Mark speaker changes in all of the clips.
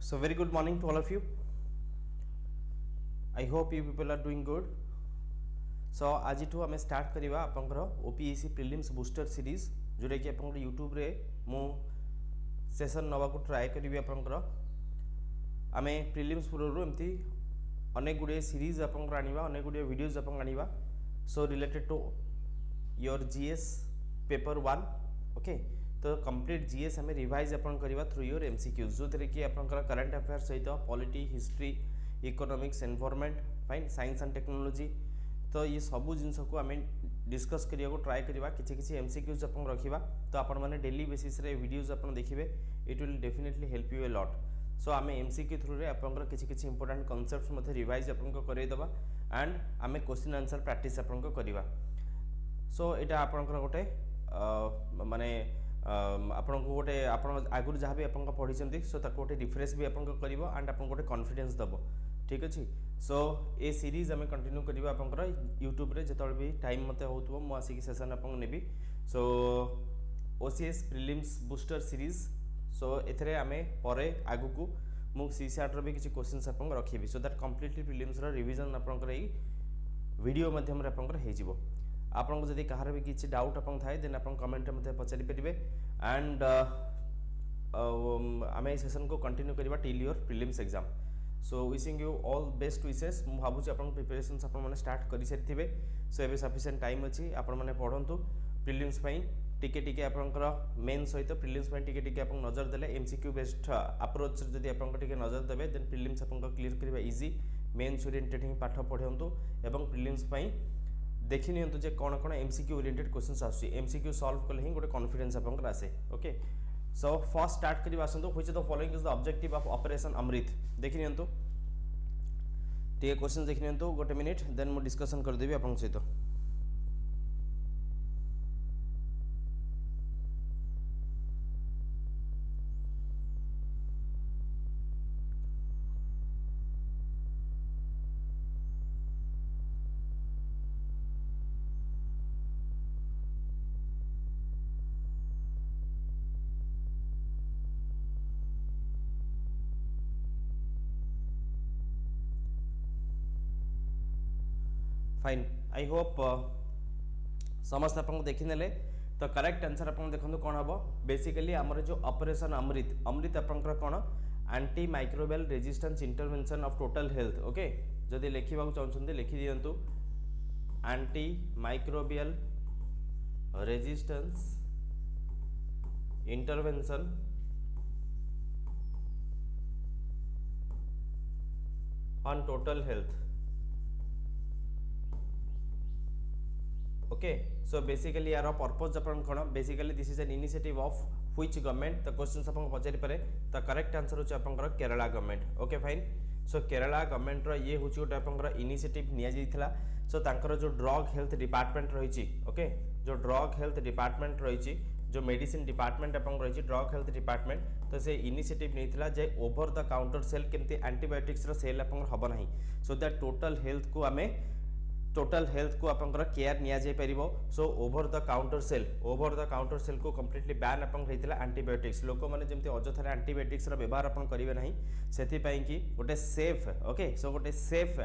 Speaker 1: So very good morning to all of you. I hope you people are doing good. So आज ठू आम start करवा आपंकर OPSC Prelims Booster Series जोटा कि आप यूट्यूब रे मु सेशन नवा को ट्राए करी आपंकर आम प्रिलिम्स पूर्व एमती अनेक गुड़े सीरीज आपंकर आनिबा अनेक गुड़े वीडियोज आपंकर आनिबा so related to your GS paper 1 okay तो कंप्लीट GS आम रिवाइज अपन करवा थ्रू योर MCQs जो थे कि आपंकर करंट अफेयर सहित polity history economics environment fine science and technology तो ये सबू जिनस को आम डिस्कस करिया को ट्राए करवा किसी MCQs अपन रखा तो आपण मैंने डेली बेसिस रे वीडियोज अपन देखिए it will definitely help U a lot so आम MCQ थ्रू रे आपंकर किसी इंपोर्टेंट कॉन्सेप्ट्स मते रिवाइज आपन करदेवा एंड आम क्वेश्चन आंसर प्रैक्टिस आपन करवा सो यहाँ आपंकर गोटे माने आपन को गोटे आपन आगुर जहाँ भी आपन पढ़ी सो ताको गोटे रिफ्रेश भी आपन करिवो एंड आपन गोटे कॉन्फिडेंस दबो ठीक अच्छे सो ए सीरीज आम कंटिन्यू करवा आपंकर यूट्यूब रे जतल भी टाइम मते होतबो मु आसी सेशन आपन नेबी so OCS prelims booster series so एथरे आमे परे आगु को मु CSAT रो भी किछि क्वेश्चंस आपन रखिबी सो दैट कंप्लीटली प्रिलिम्स रो रिवीजन आपन ए वीडियो माध्यम रे आपन हे जिवो आपन को जदि कहार भी किछि डाउट आपन थाए देन आपन कमेंट मते पचारि परिबे एंड आमे सेशन को कंटिन्यू करबा till your prelims exam so wishing you all best wishes मु भाबुछि आपन प्रिपरेशंस आपन माने स्टार्ट करि सरिथिबे सो एबे सफिशिएंट टाइम अछि आपन माने पढंतु प्रिलिम्स पई टिके आपनकर मेन सहित प्रिलिम्स पई टिके आपन नजर देले MCQ बेस्ड अप्रोच जदि आपन टिके नजर देबे देन प्रिलिम्स आपन क्लियर करबा इजी मेन्स ओरिएंटेड ही पाठ पढंतु एवं प्रिलिम्स पई देखि नियंतु जे कोन कोन MCQ ओरिएंटेड क्वेश्चंस आसी MCQ सॉल्व कले ही गोटे कॉन्फिडेंस आपन आसे ओके सो फर्स्ट स्टार्ट करबा आसंतो which the following is the objective of operation Amrit देखि नियंतु टिके क्वेश्चन देखि नियंतु गोटे मिनिट देन मु डिस्कशन कर देबी आपन सहित फाइन आई होप समस्त आप देखने तो करेक्ट आंसर आप देखो कौन हम बेसिकली आमर जो ऑपरेशन अमृत आपंकर कौन anti microbial resistance intervention of total health okay जदि लिखा चाहते लिखि दिंतु anti microbial resistance intervention on total health okay so basically यार पर्पज अपन कौन basically this is an initiative of which government the questions अपन पचारि पारे द करेक्ट आंसर होची अपन Kerala government okay fine so Kerala government रो ये होची गोटे अपन इनिशिएटिव निया जाइथिला सो तांकर जो ड्रग हेल्थ डिपार्टमेंट रहिची ओके जो ड्रग हेल्थ डिपार्टमेंट रहिची जो मेडिसिन डिपार्टमेंट अपन रहिची ड्रग हेल्थ डिपार्टमेंट तो से इनिशिएटिव नैथिला जे ओवर द काउंटर सेल केमती एंटीबायोटिक्स रो सेल अपन हबो नाही सो दैट टोटल हेल्थ को आमे टोटल हेल्थ को आपंकर केयर निया जाय परिबो so over the counter sale को कंप्लीटली बैन अपन रहितला एंटीबायोटिक्स लोक माने जेमते अजथारे एंटीबायोटिक्स रो व्यवहार अपन करिवे नाही सेथि पई कि गोटे सेफ ओके सो गोटे सेफ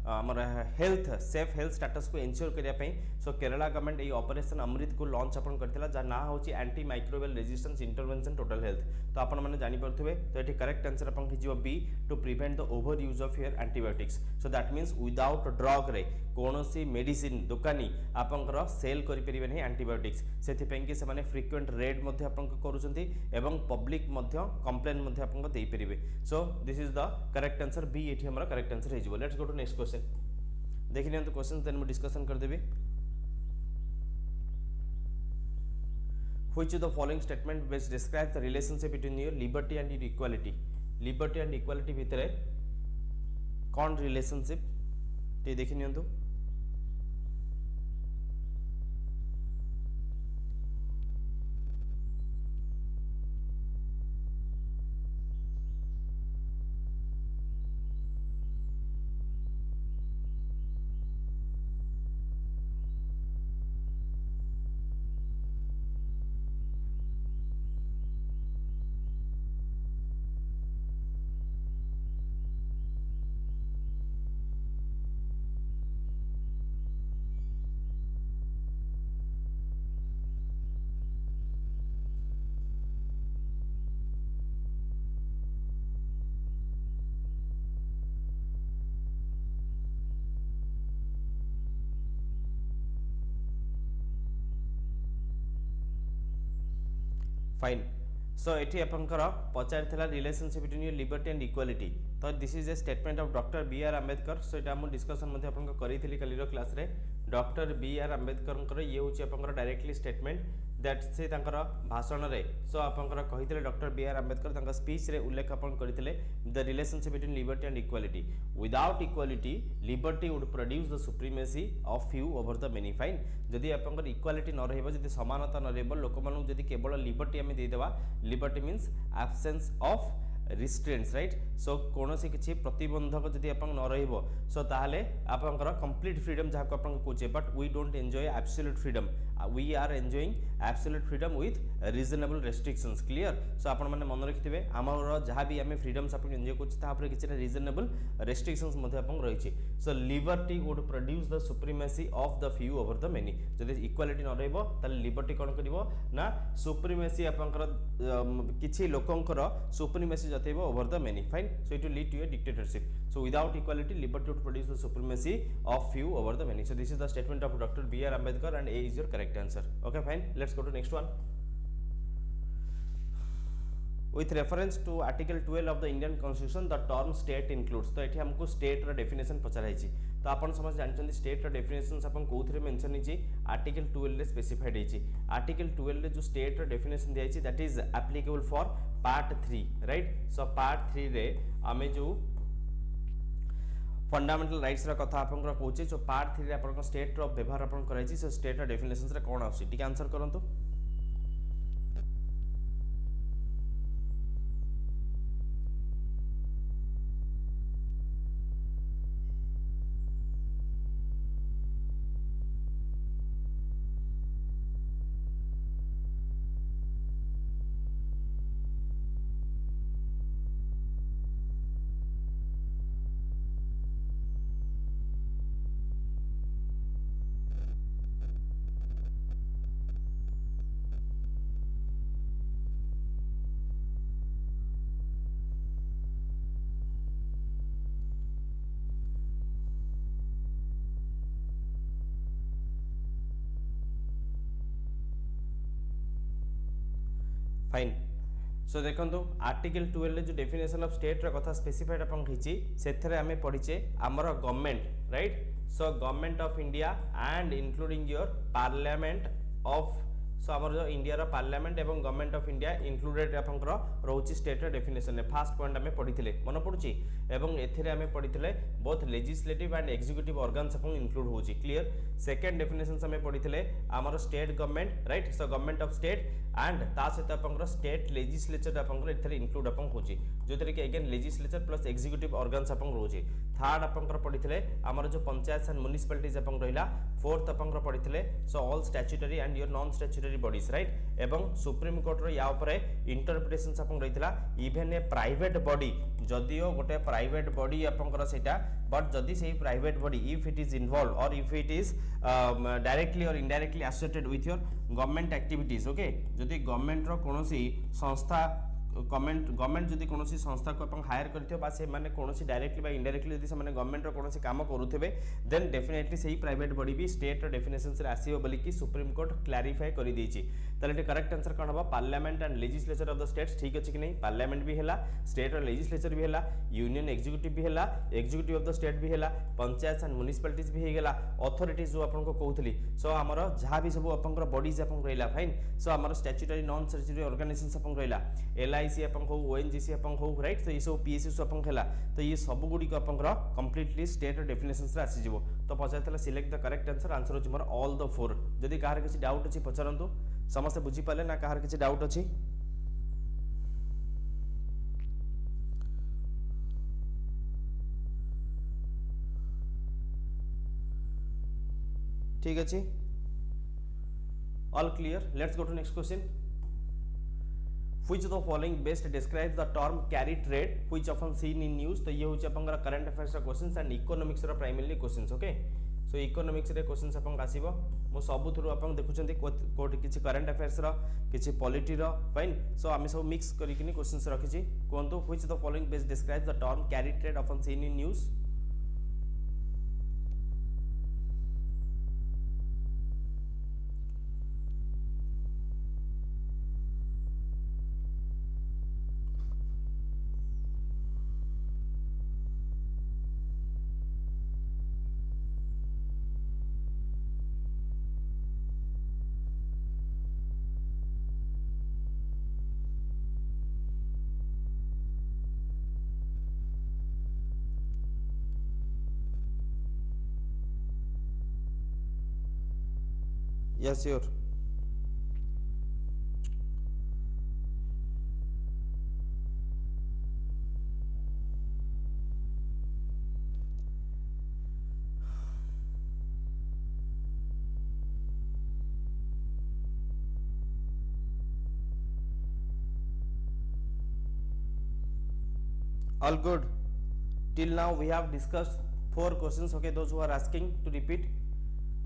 Speaker 1: हमर हेल्थ स्टेटस को एंश्योर करिया पई सो केरला गवर्नमेंट ए ऑपरेशन अमृत को लॉन्च अपन करथिला जा ना होची anti microbial resistance intervention total health तो आपण माने जानि परथुबे तो एठी करेक्ट आंसर अपन हिजियो B to prevent the over use of your antibiotics so that means without drug रे कोनोसी मेडिसिन दुकानी आपंकर सेल करि परिबे नै एंटीबायोटिक्स सेथि पें कि से माने फ्रीक्वेंट रेड मध्ये आपंक करूचंती एवं पब्लिक मध्ये कंप्लेन मध्ये आपंक देई परिबे so this is the correct answer B एठी हमरा करेक्ट आंसर हे जिवो let's go to next question देखि नियंतु क्वेश्चन देन हम डिस्कशन कर देबे which the following statement best describe the relationship between your liberty and equality भितरे कौन रिलेशनशिप टी देखि नियंतु फाइन सो एटी आपंकर पचार relationship between your liberty and equality तो this is a statement of doctor B R Ambedkar so यहाँ मुझे discussion करी कल क्लास रे डॉक्टर बी आर आंबेडकर ये हूँ डायरेक्टली स्टेटमेंट दैट से भाषण में सो आप कही doctor B R Ambedkar speech रे उल्लेख करते the relationship between liberty and equality without equality liberty would produce the supremacy of few over the many fine जदि आप इक्वालिटी न रही समानता न रही लोक मानू केवल लिबर्टी आम देदेवा liberty means absence of restraints right so कौन सी किसी प्रतिबंधक जदि आप न रहिबो सो ताहले आपनकर कंप्लीट फ्रीडम जहाँ को आपन कोचे but we don't enjoy absolute freedom we are enjoying absolute freedom with reasonable restrictions clear so आपण माने मन रखिथिबे हमर जहाँ भी आम फ्रीडम्स आप एंजॉय करछि ताहा पर किछि रिजनेबल रेस्ट्रिक्शंस मध्ये आपन रहिछि so liberty would produce the supremacy of the few over the many जदि इक्वालिटी न रहिबो ताले लिबर्टी कोन करिवो ना सुप्रीमेसी आपनकर किछि लोकंकर सुप्रीमेसी जतेबो over the many fine so it will lead to a dictatorship so without equality liberty would produce the supremacy of few over the many so this is the statement of Dr. B R Ambedkar and A is your correct answer okay fine let's go to next one with reference to article 12 of the Indian constitution the term state includes तो एठी हमको state रा definition Pachrai छी तो आपण समझ जानछन state रा definitions अपन कोथरे mention हिची article 12 रे स्पेसिफाइड हिची article 12 रे जो state रा definition दिया हिची that is applicable for part 3 right so part 3 रे आमे जो फंडामेंटल राइट्स रा कथा आपन कहूचे जो पार्ट 3 रे आपन स्टेट रो व्यवहार आपन कराई सो स्टेट रा डेफिनेशंस रे कोन आसी ठीक आंसर करंतु फाइन सो देखो आर्टिकल 12 जो डेफिनेशन ऑफ स्टेट रा कथा स्पेसिफाइड अपन हिची सेथरे हमें पढिचे हमर government right so government of India and including your parliament of so हमर जो इंडिया रा पार्लियामेंट एवं गवर्नमेंट ऑफ इंडिया इंक्लूडेड आपनकर रहउची स्टेट रा डेफिनेशन ने फर्स्ट पॉइंट हमें पढिथिले मन पडुची एवं एथिरे हमें पढिथिले both legislative and executive organs अपन इंक्लूड होची क्लियर सेकंड डेफिनेशन हमें पढिथिले हमर state government right so government of state and ता सहित आपनकर स्टेट लेजिस्लेचर आपनकर एथिरे इंक्लूड अपन होची जोतरे कि again legislature plus executive organs अपन रहउची थर्ड आपनकर पढिथिले हमर जो पंचायत एंड म्युनिसिपैलिटीज अपन रहिला फोर्थ आपनकर पढिथिले so all statutory and your non statutory bodies right एवं सुप्रीम कोर्ट रो या ऊपर इंटरप्रिटेशंस अपन रहितला इवन ए प्राइवेट बॉडी जदियो गोटे प्राइवेट बॉडी आपनकर सेटा बट जदि से private body if it is involve or if it is directly or indirectly associated with your government activities okay जदि गवर्नमेंट रो कोनोसी संस्था गवर्नमेंट जदि कोनोसी संस्था को अपन हायर करथियो बा से माने कोनोसी डायरेक्टली बा इनडायरेक्टली जदि से माने गवर्नमेंट रो कोनोसी काम करूथिबे देन डेफिनेटली सही प्राइवेट बॉडी भी स्टेट रो डेफिनेशंस रे आसीबो बोली कि सुप्रीम कोर्ट क्लैरिफाई करि देछि ताले करेक्ट आंसर कोन होबा parliament and legislature of the states ठीक अछि कि नहीं पार्लियामेंट भी हैला स्टेट रो लेजिस्लेचर भी हैला यूनियन एग्जीक्यूटिव भी हैला एग्जीक्यूटिव ऑफ द स्टेट भी हैला पंचायत एंड म्युनिसिपैलिटीज भी हे गेला अथॉरिटीज जो आपन को कहउथली सो हमर जहां भी सब आपन बॉडीज आपन रहिला फाइन सो हमर स्टैट्यूटरी नॉन स्टैट्यूटरी ऑर्गेनाइजेशंस आपन रहिला एलआईसी आपन को ओएनजीसी आपन को राइट तो ये सब पीएससी आपन हैला तो ये सब गुडी को आपन कंप्लीटली स्टेट डेफिनेशंस रे आसी जिवो तो पचारतला select the correct answer answer होची मोर ऑल द फोर जदि काहर किछि डाउट अछि पचारंतु समस्त बुझी पाले ना काहर किछि डाउट अछि ठीक अछि all clear let's go to next question which of the following best describes the term carry trade which often seen in news तो ये होची अपन करंट अफेयर्स रा क्वेश्चंस एंड इकोनॉमिक्स रा primarily questions okay so economics रे questions अपन आसीबो मो सब through अपन देखुचंती coat किछि current affairs रा किछि पॉलिटी रा फाइन सो आमे सब मिक्स करी किनी questions रखिछि कोनतो which of the following best describes the term carry trade often seen in news Yes, sure. All good. Till now we have discussed 4 questions. Okay, those who are asking to repeat.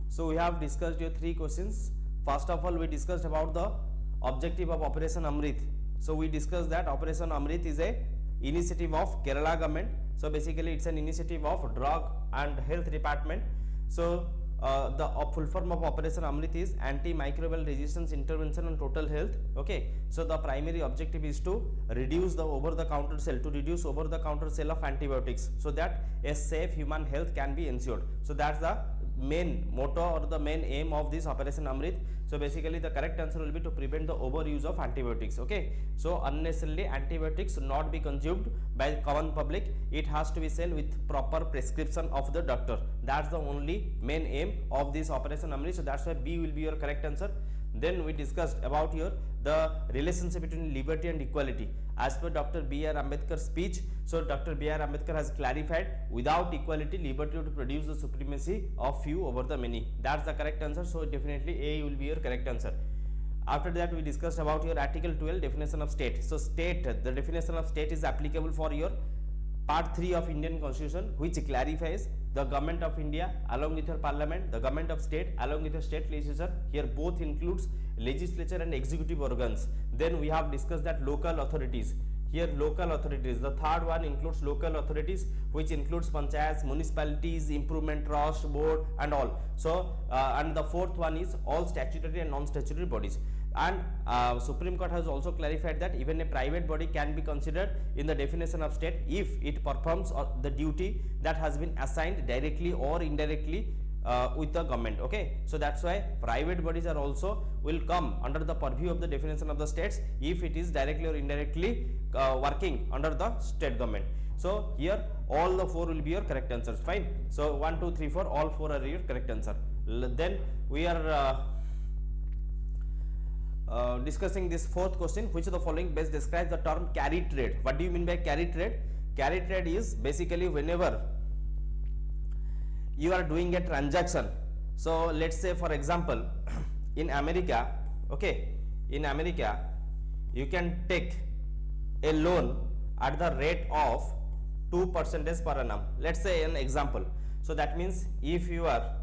Speaker 1: So we have discussed your 3 questions. First of all, we discussed about the objective of Operation Amrit. So we discussed that Operation Amrit is a initiative of Kerala government. So basically it's an initiative of drug and health department. So the full form of Operation Amrit is antimicrobial resistance intervention on total health. Okay, so the primary objective is to reduce the over the counter sale of antibiotics, so that a safe human health can be ensured. So that's the main motto or the main aim of this Operation Amrit. So basically the correct answer will be to prevent the overuse of antibiotics. Okay, so unnecessarily antibiotics should not be consumed by common public. It has to be sold with proper prescription of the doctor. That's the only main aim of this Operation Amrit. So that's why B will be your correct answer. Then we discussed about the relationship between liberty and equality as per Dr. B.R. Ambedkar's speech. So Dr. B.R. Ambedkar has clarified, without equality, liberty would produce the supremacy of few over the many. That's the correct answer. So definitely A will be your correct answer. After that, we discussed about your Article 12 definition of state. So state, the definition of state is applicable for your Part 3 of Indian Constitution, which clarifies the government of India along with your parliament, the government of state along with your state legislature. Here both includes legislature and executive organs. Then we have discussed that local authorities. Here local authorities, the third one includes local authorities, which includes panchayats, municipalities, improvement trust, board and all. So and the fourth one is all statutory and non-statutory bodies. And Supreme Court has also clarified that even a private body can be considered in the definition of state if it performs the duty that has been assigned directly or indirectly with the government. Okay, so that's why private bodies are also will come under the purview of the definition of the states if it is directly or indirectly working under the state government. So here all the 4 will be your correct answers. Fine. So 1, 2, 3, 4, all 4 are your correct answer. Then we are discussing this 4th question. Which of the following best describes the term carry trade? What do you mean by carry trade? Carry trade is basically whenever you are doing a transaction. So let's say for example in America, okay, in America you can take a loan at the rate of 2% per annum. Let's say an example. So that means if you are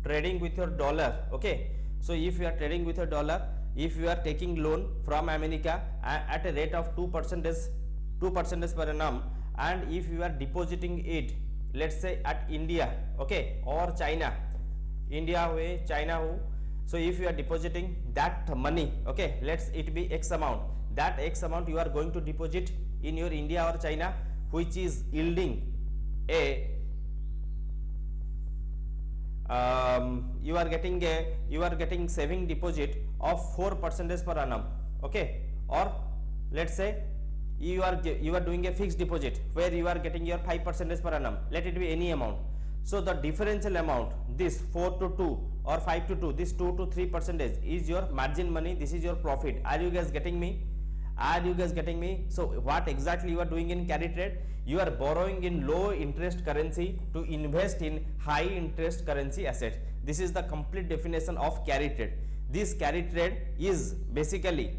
Speaker 1: trading with your dollar, okay, so if you are trading with a dollar, if you are taking loan from America at a rate of 2% per annum, and if you are depositing it, let's say at India, okay, or China, India way, China ho. So if you are depositing that money, okay, let's it be X amount, that X amount you are going to deposit in your India or China, which is yielding a you are getting saving deposit of 4% per annum, okay, or let's say you are doing a fixed deposit where you are getting your 5% per annum, let it be any amount. So the differential amount, this 4 to 2 or 5 to 2, this 2 to 3% is your margin money, this is your profit. Are you guys getting me? So what exactly you are doing in carry trade? You are borrowing in low interest currency to invest in high interest currency assets. This is the complete definition of carry trade. This carry trade is basically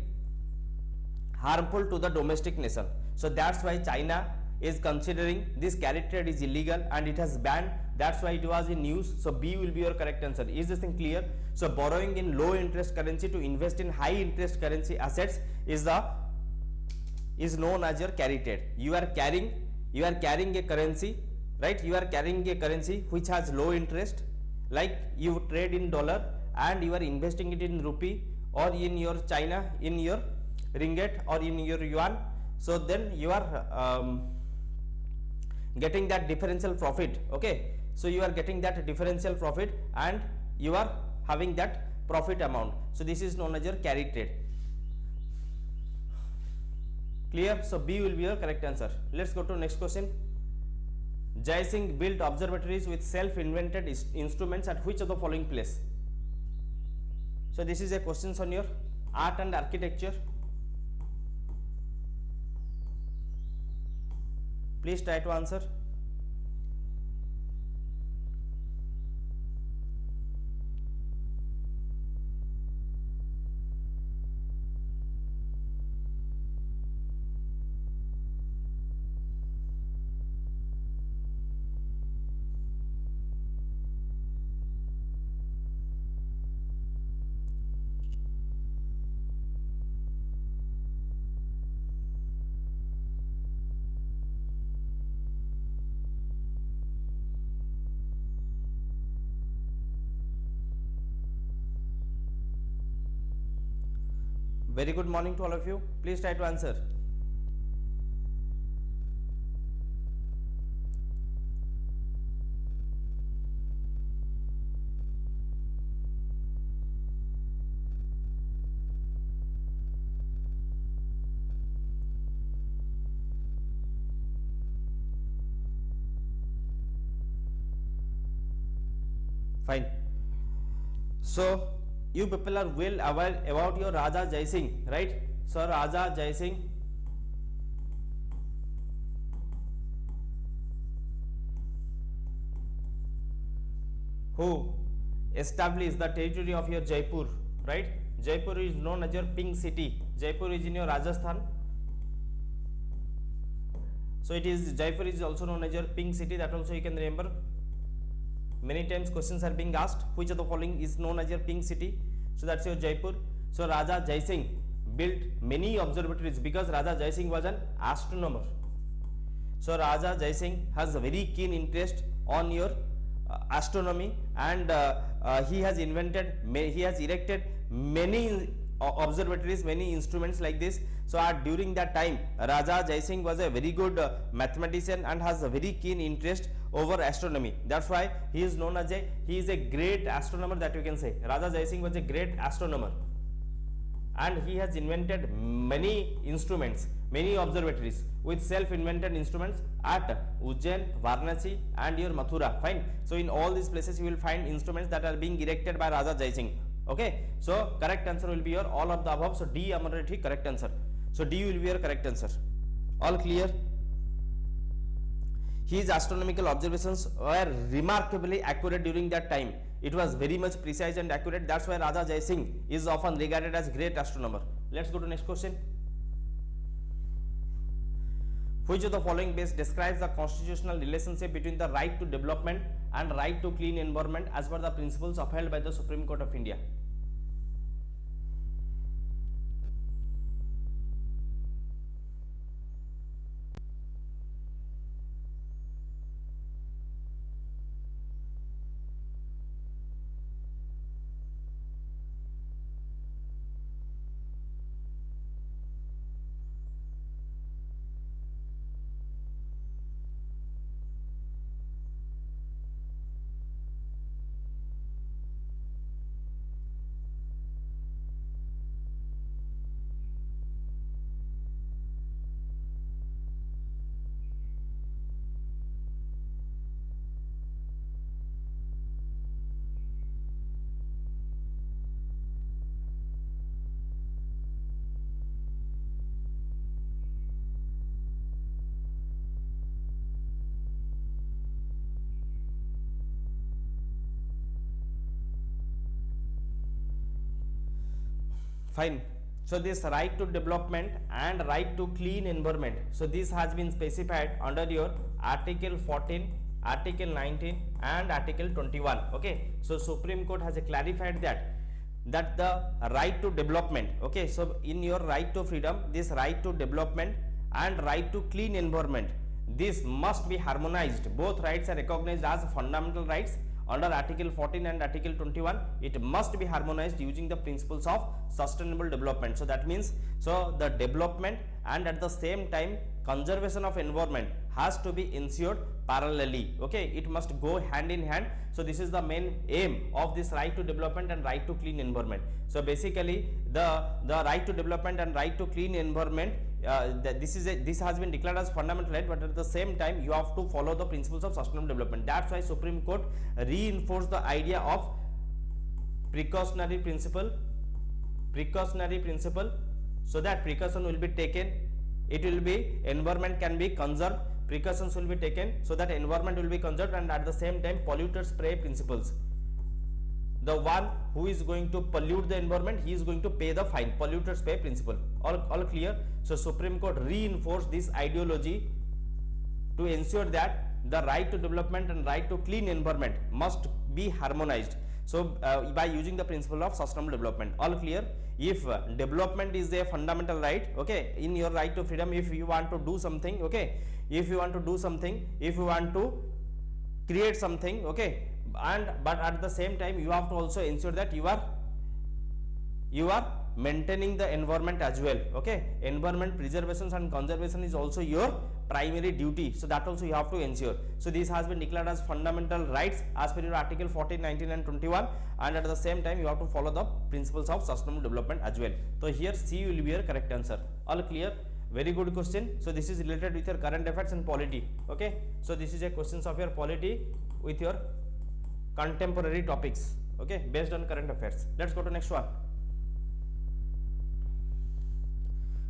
Speaker 1: harmful to the domestic nation. So that's why China is considering this carry trade is illegal and it has banned. That's why it was in news. So B will be your correct answer. Is this thing clear? So borrowing in low interest currency to invest in high interest currency assets is known as your carry trade. You are carrying a currency, right? You are carrying a currency which has low interest, like you trade in dollar and you are investing it in rupee or in your China, in your ringgit or in your yuan. So then you are getting that differential profit, okay. So you are getting that differential profit and you are having that profit amount. So this is known as your carry trade. Clear? So B will be your correct answer. Let's go to next question. Jai Singh built observatories with self-invented instruments at which of the following place? So this is a questions on your art and architecture. Please try to answer. Very good morning to all of you. Please try to answer. Fine. So you people are well aware about your Raja Jai Singh, right? So Raja Jai Singh who established the territory of your Jaipur, right? Jaipur is known as your pink city. Jaipur is in your Rajasthan. So it is, Jaipur is also known as your pink city, that also you can remember. Many times questions are being asked, which of the following is known as your pink city? So that's your Jaipur. So Raja Jai Singh built many observatories because Raja Jai Singh was an astronomer. So Raja Jai Singh has a very keen interest on your astronomy, and he has erected many observatories, many instruments like this. So during that time, Raja Jai Singh was a very good mathematician and has a very keen interest over astronomy. That's why he is known as he is a great astronomer, that you can say. Raja Jai Singh was a great astronomer, and he has invented many instruments, many observatories with self-invented instruments at Ujjain, Varanasi and your Mathura. Fine. So in all these places you will find instruments that are being erected by Raja Jai Singh. Okay. So correct answer will be your all of the above. So D Amrit correct answer. So D will be your correct answer. All clear? His astronomical observations were remarkably accurate during that time. It was very much precise and accurate. That's why Raja Jai Singh is often regarded as great astronomer. Let's go to next question. Which of the following best describes the constitutional relationship between the right to development and right to clean environment as per the principles upheld by the Supreme Court of India? Fine. So this right to development and right to clean environment, so this has been specified under your Article 14, Article 19 and Article 21. Okay. So Supreme Court has clarified that the right to development, okay, so in your right to freedom, this right to development and right to clean environment, this must be harmonized. Both rights are recognized as fundamental rights under Article 14 and Article 21. It must be harmonized using the principles of sustainable development. So that means, so the development and at the same time conservation of environment has to be ensured parallelly. Okay, it must go hand in hand. So this is the main aim of this right to development and right to clean environment. So basically the right to development and right to clean environment, this has been declared as fundamental right, but at the same time you have to follow the principles of sustainable development. That's why Supreme Court reinforced the idea of precautionary principle, so that precaution will be taken, it will be environment can be conserved, precautions will be taken so that environment will be conserved, and at the same time polluters pay principles. The one who is going to pollute the environment, he is going to pay the fine. Polluters pay principle. All clear? So Supreme Court reinforced this ideology to ensure that the right to development and right to clean environment must be harmonized. So by using the principle of sustainable development. All clear? If development is a fundamental right, okay, in your right to freedom, if you want to do something, okay, if you want to create something, okay, but at the same time you have to also ensure that you are maintaining the environment as well, okay. Environment preservation and conservation is also your primary duty, so that also you have to ensure. So this has been declared as fundamental rights as per your article 14, 19 and 21, and at the same time you have to follow the principles of sustainable development as well. So here C will be your correct answer. All clear? Very good question. So this is related with your current affairs and polity, okay. So this is a questions of your polity with your contemporary topics, okay, based on current affairs. Let's go to next one.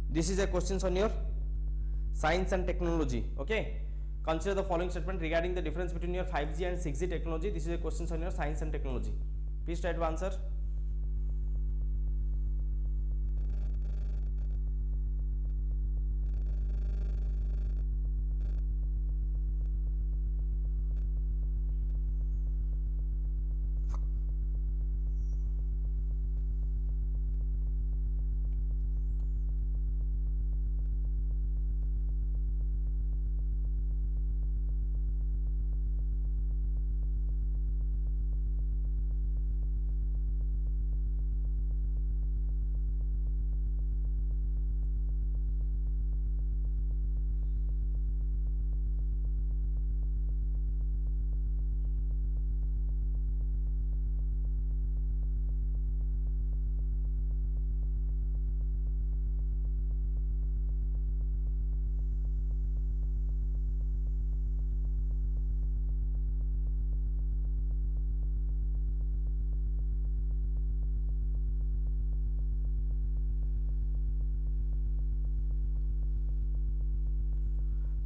Speaker 1: This is a questions on your science and technology, okay. Consider the following statement regarding the difference between your 5G and 6G technology. This is a questions on your science and technology. Please try to answer.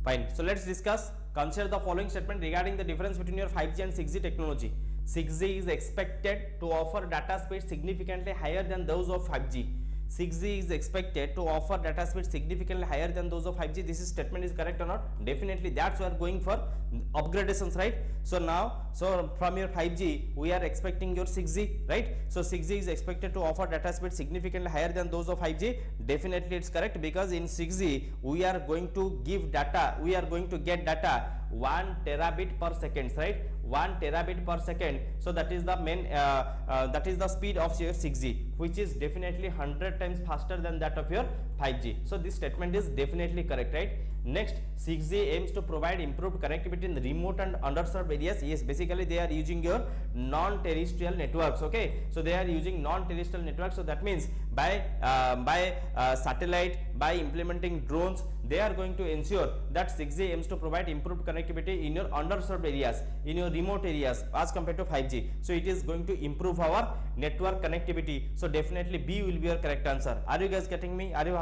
Speaker 1: Fine. So let's discuss. Consider the following statement regarding the difference between your 5G and 6G technology. 6G is expected to offer data speed significantly higher than those of 5G. 6G is expected to offer data speed significantly higher than those of 5G. This statement is correct or not? Definitely. That's why we are going for upgradations, right? So now, so from your 5G, we are expecting your 6G, right? So 6G is expected to offer data speed significantly higher than those of 5G. Definitely it's correct, because in 6G, we are going to give data, we are going to get data 1 terabit per second, right? 1 terabit per second. So that is the main that is the speed of your 6G, which is definitely 100 times faster than that of your 5G. So this statement is definitely correct, right? Next, 6G aims to provide improved connectivity in remote and underserved areas. Yes, basically they are using your non-terrestrial networks, okay. So they are using non-terrestrial networks. So that means by satellite, by implementing drones, they are going to ensure that 6G aims to provide improved connectivity in your underserved areas, in your remote areas as compared to 5G. So it is going to improve our network connectivity. So definitely B will be your correct answer. Are you guys getting me? Are you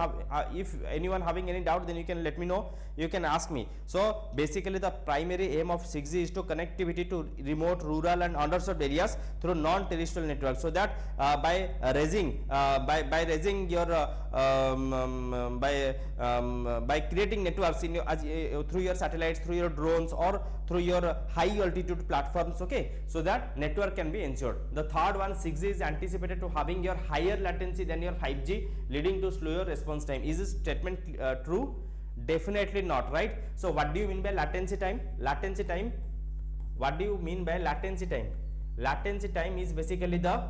Speaker 1: if anyone having any doubt, then you can let me know. You can ask me. So basically the primary aim of 6G is to connectivity to remote, rural and underserved areas through non-terrestrial networks, so that by raising your by creating networks in your, through your satellites, through your drones, or through your high altitude platforms, okay, so that network can be ensured. The third one, 6G is anticipated to having your higher latency than your 5G, leading to slower response time. Is this statement true? Definitely not, right? So what do you mean by latency time? Latency time, what do you mean by latency time? Latency time is basically the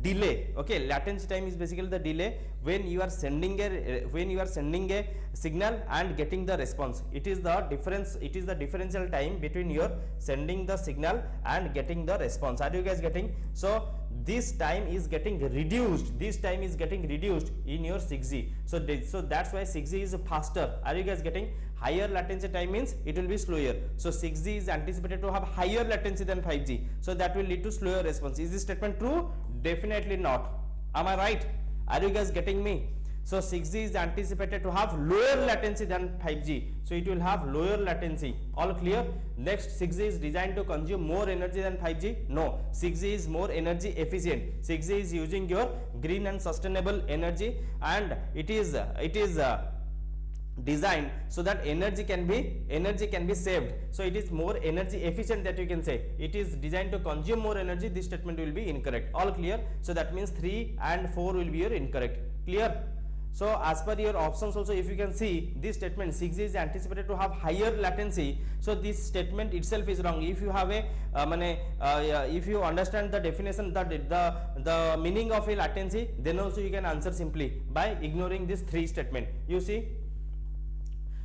Speaker 1: delay, okay. Latency time is basically the delay when you are sending a signal and getting the response. It is the difference, it is the differential time between your sending the signal and getting the response. Are you guys getting? So this time is getting reduced, in your 6G. So that's why 6G is faster. Are you guys getting? Higher latency time means it will be slower. So 6G is anticipated to have higher latency than 5G. So that will lead to slower response. Is this statement true? Definitely not. Am I right? Are you guys getting me? So 6G is anticipated to have lower latency than 5G. So it will have lower latency. All clear? Next, 6G is designed to consume more energy than 5G. No, 6G is more energy efficient. 6G is using your green and sustainable energy, and it is designed so that energy can be saved. So it is more energy efficient, that you can say. It is designed to consume more energy. This statement will be incorrect. All clear? So that means 3 and 4 will be your incorrect. Clear? So as per your options also, if you can see this statement, 6G is anticipated to have higher latency. So this statement itself is wrong. If you have a if you understand the definition, the meaning of a latency, then also you can answer simply by ignoring this 3 statement. You see,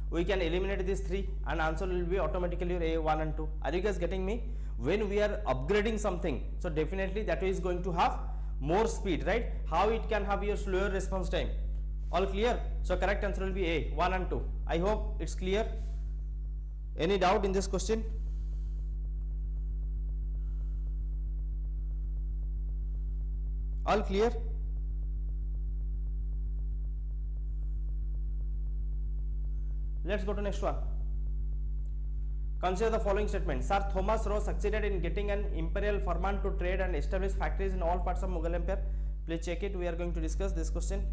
Speaker 1: we can eliminate these 3 and answer will be automatically your A, 1 and 2. Are you guys getting me? When we are upgrading something, so definitely that is going to have more speed, right? How it can have your slower response time? All clear? So correct answer will be A, 1 and 2. I hope it's clear. Any doubt in this question? All clear? Let's go to next one. Consider the following statement. Sir Thomas Roe succeeded in getting an imperial firman to trade and establish factories in all parts of Mughal Empire. Please check it. We are going to discuss this question.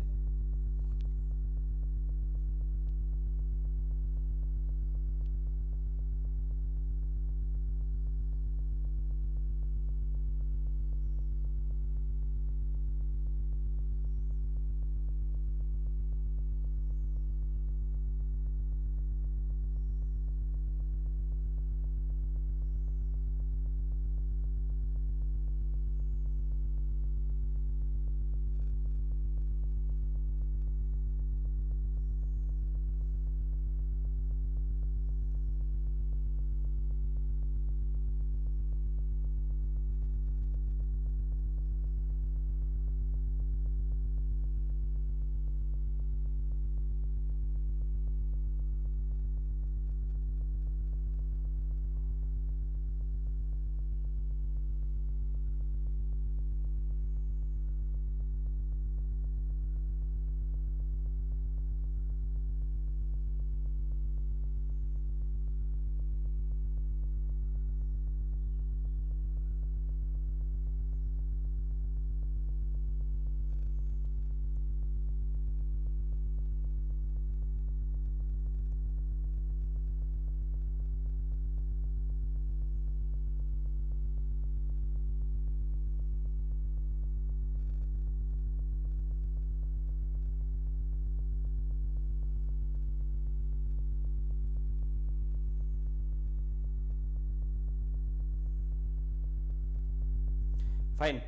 Speaker 1: Fine.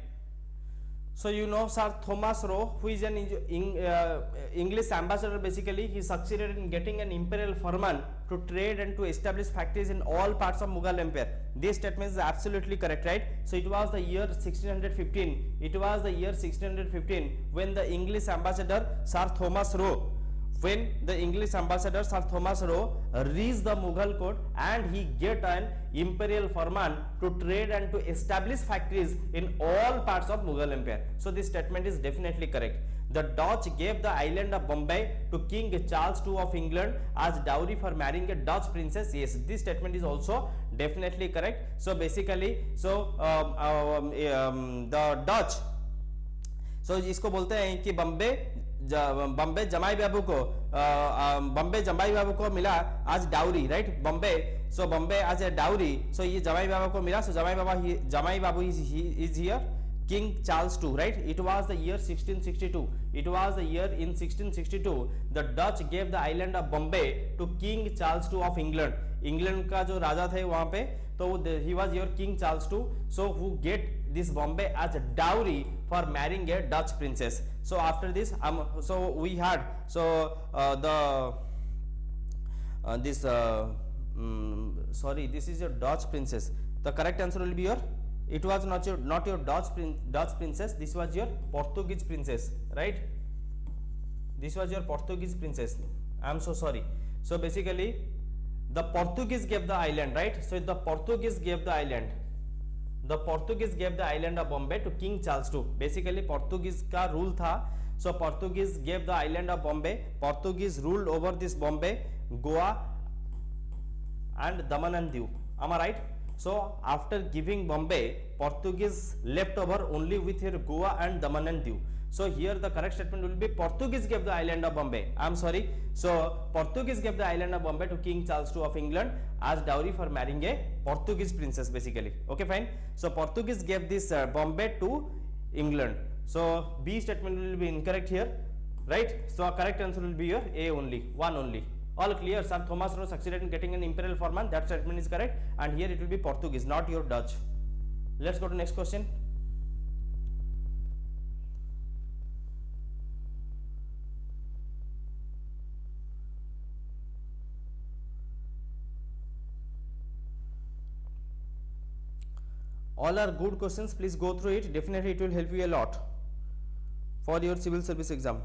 Speaker 1: So you know Sir Thomas Roe, who is an English ambassador. Basically, he succeeded in getting an imperial firman to trade and to establish factories in all parts of Mughal Empire. This statement is absolutely correct, right? So it was the year 1615. It was the year 1615 when the English ambassador Sir Thomas Roe, when the English ambassador Sir Thomas Roe reached the Mughal court, and he get an imperial firman to trade and to establish factories in all parts of Mughal Empire. So this statement is definitely correct. The Dutch gave the island of Bombay to King Charles II of England as dowry for marrying a Dutch princess. Yes, this statement is also definitely correct. So basically, the Dutch, so इसको बोलते हैं कि बम्बे जमाई बाबू को मिला आज dowry, right? Bombay आज ए dowry. सो ये जमाई बाबू को मिला. सो जमाई बाबू is here King Charles II, right? It was the year 1662. It was the year in 1662 the Dutch gave the island of Bombay to King Charles II of England. England का जो राजा थे वहाँ पे, तो he was your King Charles II. So who get this Bombay as a dowry for marrying a Dutch princess. So after this, so we had this is your Dutch princess. The correct answer will be your it was not your Dutch princess, this was your Portuguese princess, right? This was your Portuguese princess. I am so sorry. So basically the Portuguese gave the island, right? So the Portuguese gave the island. The Portuguese gave the island of Bombay to King Charles II. Basically Portuguese का rule था. So Portuguese gave the island of Bombay. Portuguese ruled over this Bombay, Goa and Daman and Diu. Am I right? So after giving Bombay, Portuguese left over only with here Goa and Daman and Diu. So here the correct statement will be Portuguese gave the island of Bombay. I am sorry. So Portuguese gave the island of Bombay to King Charles II of England as dowry for marrying a Portuguese princess basically. Okay, fine. So Portuguese gave this Bombay to England. So B statement will be incorrect here, right? So correct answer will be your A only, one only. All clear. Sir Thomas Rowe succeeded in getting an imperial foreman. That statement is correct. And here it will be Portuguese, not your Dutch. Let's go to next question. All are good questions. Please go through it. Definitely it will help you a lot for your civil service exam.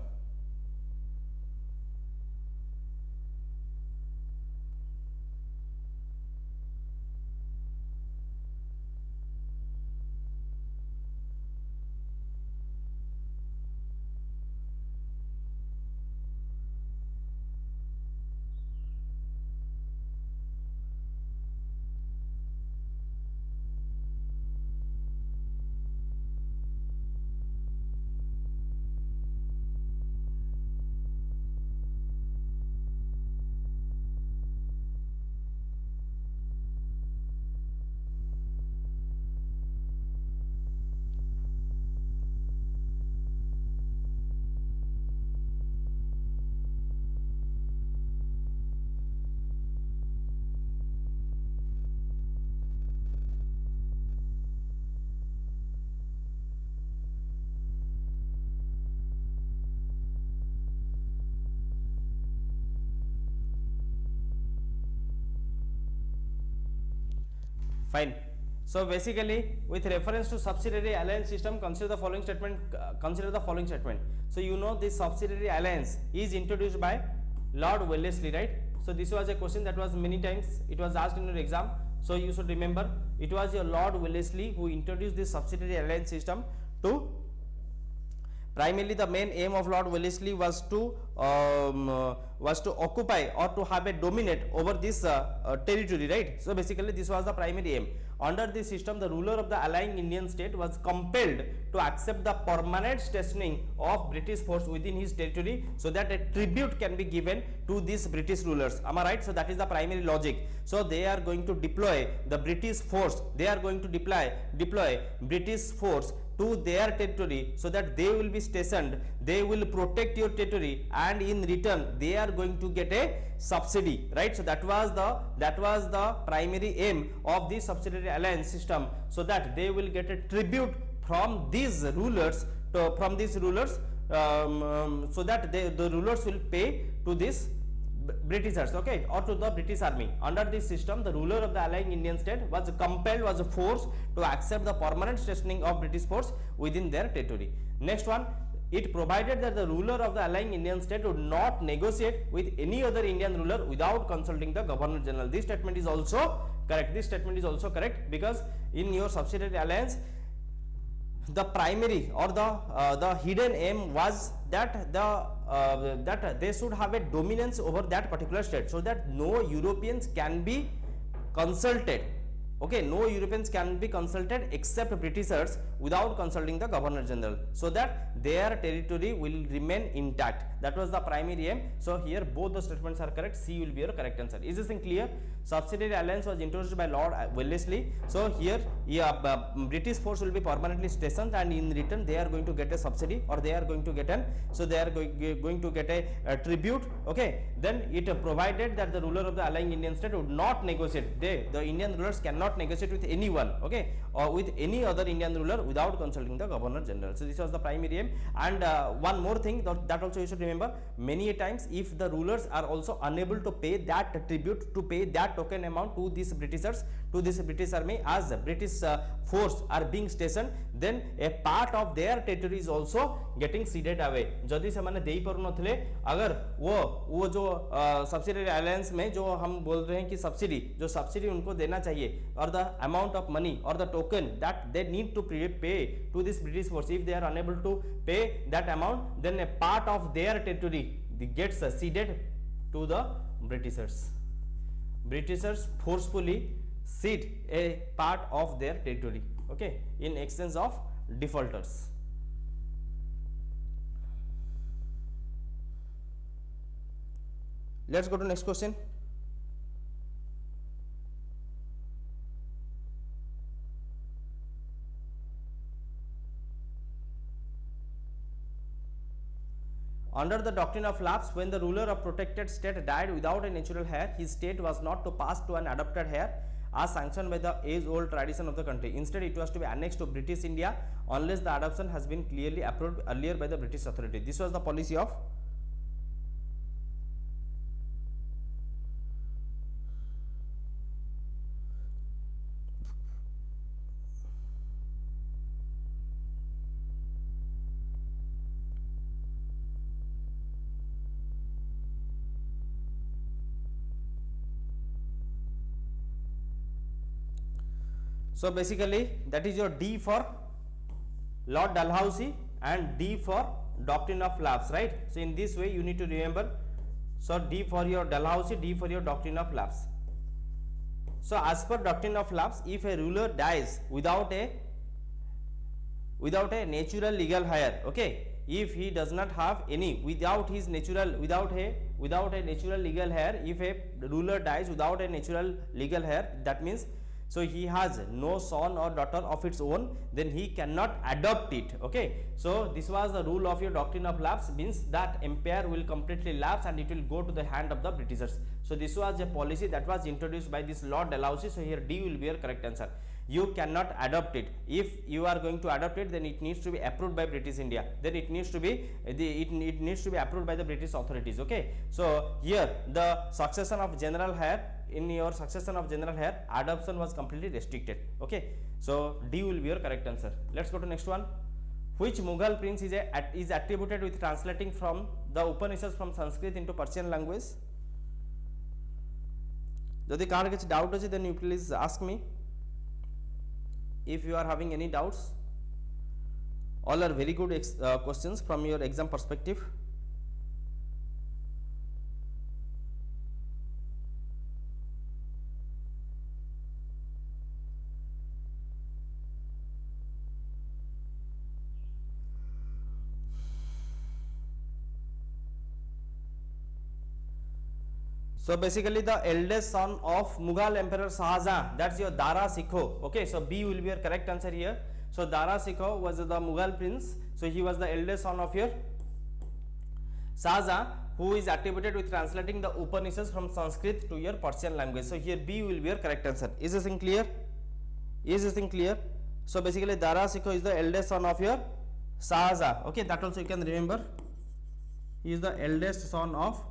Speaker 1: Fine. So basically, with reference to subsidiary alliance system, consider the following statement. So you know this subsidiary alliance is introduced by Lord Wellesley, right? So this was a question that was many times it was asked in your exam. So you should remember it was your Lord Wellesley who introduced this subsidiary alliance system to. Primarily, the main aim of Lord Wellesley was to occupy or to have a dominate over this territory, right? So basically, this was the primary aim. Under this system, the ruler of the allying Indian state was compelled to accept the permanent stationing of British force within his territory, so that a tribute can be given to these British rulers. Am I right? So that is the primary logic. So they are going to deploy the British force. They are going to deploy British force to their territory, so that they will be stationed, they will protect your territory, and in return they are going to get a subsidy, right? So that was the primary aim of the subsidiary alliance system, so that they will get a tribute from these rulers so that the rulers will pay to this Britishers, okay, or to the British army. Under this system, the ruler of the allying Indian state was forced to accept the permanent stationing of British force within their territory. Next one, it provided that the ruler of the allying Indian state would not negotiate with any other Indian ruler without consulting the Governor General. This statement is also correct. Because in your subsidiary alliance, the primary or the hidden aim was that that they should have a dominance over that particular state, so that no Europeans can be consulted. Okay, no Europeans can be consulted except Britishers without consulting the Governor General, so that their territory will remain intact. That was the primary aim. So here both the statements are correct. C will be your correct answer. Is this thing clear? Subsidiary alliance was introduced by Lord Wellesley. So here British force will be permanently stationed, and in return they are going to get a subsidy, or they are going to get going to get a tribute. Okay, then it provided that the ruler of the allying Indian state would not negotiate. The Indian rulers cannot negotiate with anyone, okay, or with any other Indian ruler without consulting the Governor General. So this was the primary aim. And one more thing that also you should remember, many a times if the rulers are also unable to pay that tribute, to pay that that token amount to these Britishers, to this British army, as British force are being stationed, then a part of their territory is also getting ceded away. जदि से माने दे ही पर नथले, अगर वो जो subsidy alliance में जो हम बोल रहे हैं कि सब्सिडी, जो सब्सिडी उनको देना चाहिए, और the amount of money or the token that they need to pay to this British force, if they are unable to pay that amount, then a part of their territory gets ceded to the Britishers. Britishers forcefully cede a part of their territory, okay, in exchange of defaulters. Let's go to next question. Under the doctrine of lapse, when the ruler of protected state died without a natural heir, his state was not to pass to an adopted heir as sanctioned by the age-old tradition of the country. Instead, it was to be annexed to British India unless the adoption has been clearly approved earlier by the British authority. This was the policy of So basically that is your D for Lord Dalhousie and D for doctrine of lapse, right? So in this way you need to remember. So D for your Dalhousie, D for your doctrine of lapse. So as per doctrine of lapse, if a ruler dies without a natural legal heir, okay, if he does not have any, without a natural legal heir, if a ruler dies without a natural legal heir, that means so he has no son or daughter of its own, then he cannot adopt it, okay. So this was the rule of your doctrine of lapse, means that empire will completely lapse and it will go to the hand of the Britishers. So this was a policy that was introduced by this Lord Dalhousie. So here D will be your correct answer. You cannot adopt it. If you are going to adopt it, then it needs to be approved by British India, then it needs to be it needs to be approved by the British authorities, okay. So here the succession of general heir, in your succession of general heir, adoption was completely restricted, okay. So D will be your correct answer. Let's go to next one. Which Mughal prince is attributed with translating from the Upanishads from Sanskrit into Persian language? Jodi kahar kichhi doubt hoche, then you please ask me. If you are having any doubts, all are very good questions from your exam perspective. So basically the eldest son of Mughal Emperor Shahjahan, that's your Dara Shikoh, okay. So B will be your correct answer here. So Dara Shikoh was the Mughal prince, so he was the eldest son of your Shahjahan, who is attributed with translating the Upanishads from Sanskrit to your Persian language. So here B will be your correct answer. Is this thing clear? Is this thing clear? So basically Dara Shikoh is the eldest son of your Shahjahan, okay. That also you can remember. He is the eldest son of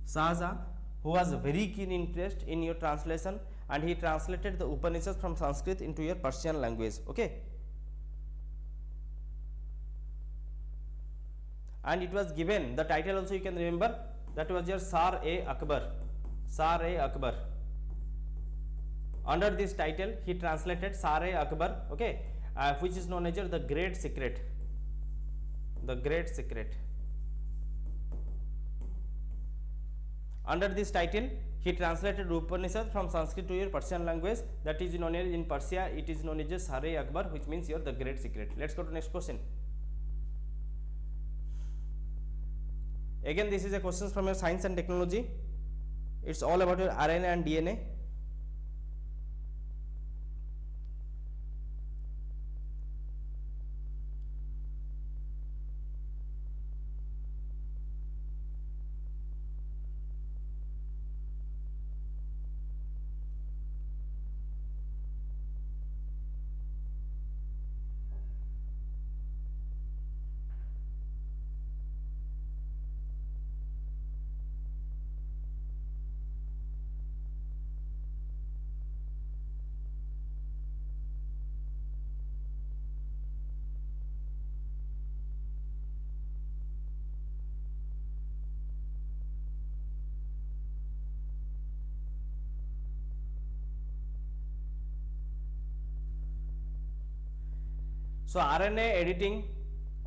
Speaker 1: Shahjahan, who has a very keen interest in your translation, and he translated the Upanishads from Sanskrit into your Persian language, okay. And it was given, the title also you can remember, that was your Sar-e-Akbar, Sar-e-Akbar. Under this title he translated Sar-e-Akbar, okay, which is known as the Great Secret, the Great Secret. Under this title he translated Upanishad from Sanskrit to your Persian language, that is known as, in Persia it is known as Sar-e-Akbar, which means your the Great Secret. Let's go to next question. Again this is a question from your science and technology. It's all about your RNA and DNA. So RNA editing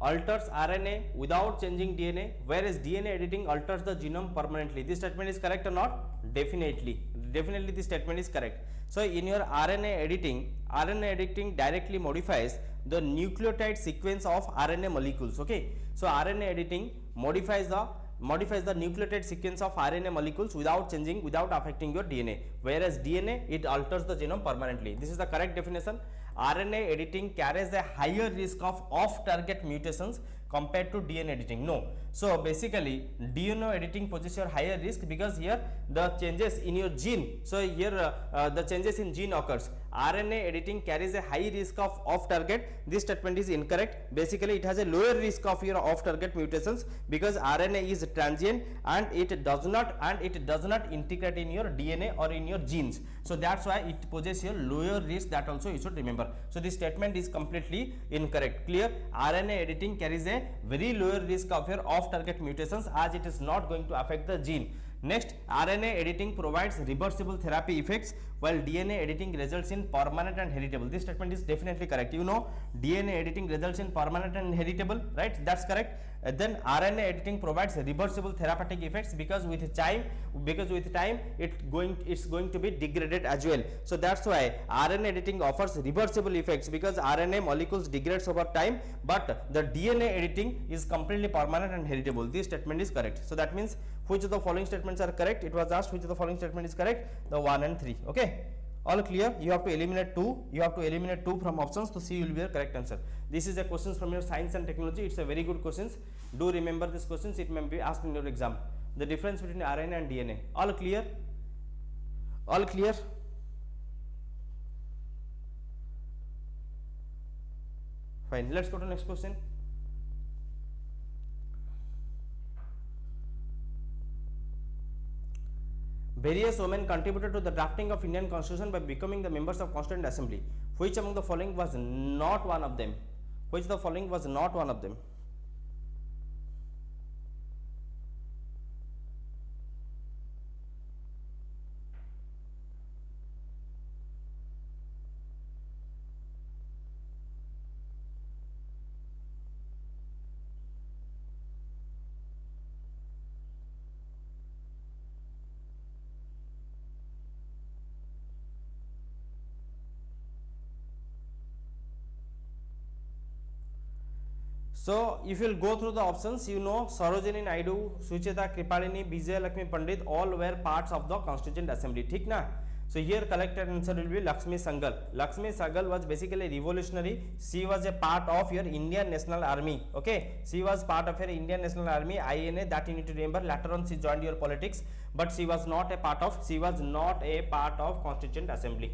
Speaker 1: alters RNA without changing DNA, whereas DNA editing alters the genome permanently. This statement is correct or not? Definitely this statement is correct. So in your RNA editing directly modifies the nucleotide sequence of RNA molecules. Okay, so RNA editing modifies the nucleotide sequence of RNA molecules without affecting your DNA, whereas DNA it alters the genome permanently. This is the correct definition. RNA editing carries a higher risk of off-target mutations compared to DNA editing. No. So basically DNA editing possesses your higher risk because here the changes in your gene. So here the changes in gene occurs. RNA editing carries a high risk of off-target. This statement is incorrect. Basically it has a lower risk of your off-target mutations because RNA is transient and it does not integrate in your DNA or in your genes. So that's why it possesses your lower risk. That also you should remember. So this statement is completely incorrect. Clear? RNA editing carries a very lower risk of your off-target mutations as it is not going to affect the gene. Next, RNA editing provides reversible therapy effects while DNA editing results in permanent and heritable. This statement is definitely correct. You know, DNA editing results in permanent and heritable, right? That's correct. Then RNA editing provides reversible therapeutic effects because with time it's going to be degraded as well. So that's why RNA editing offers reversible effects because RNA molecules degrades over time, but the DNA editing is completely permanent and heritable. This statement is correct. So that means which of the following statements are correct? It was asked which of the following statement is correct? The 1 and 3. Okay. All clear? You have to eliminate 2. You have to eliminate 2 from options. So C will be your correct answer. This is a questions from your science and technology. It's a very good questions. Do remember these questions. It may be asked in your exam. The difference between RNA and DNA. All clear? All clear? Fine. Let's go to next question. Various women contributed to the drafting of Indian Constitution by becoming the members of Constituent Assembly. Which among the following was not one of them? Which of the following was not one of them? So if you will go through the options, you know Sarojini Naidu, Sucheta Kripalini, Vijay Lakshmi Pandit all were parts of the Constituent Assembly. ठीक ना? So here correct answer will be Lakshmi Sahgal. Lakshmi Sahgal was basically revolutionary. She was a part of your Indian National Army. Okay, she was part of your Indian National Army INA. That you need to remember. Later on she joined your politics, but she was not a part of Constituent Assembly.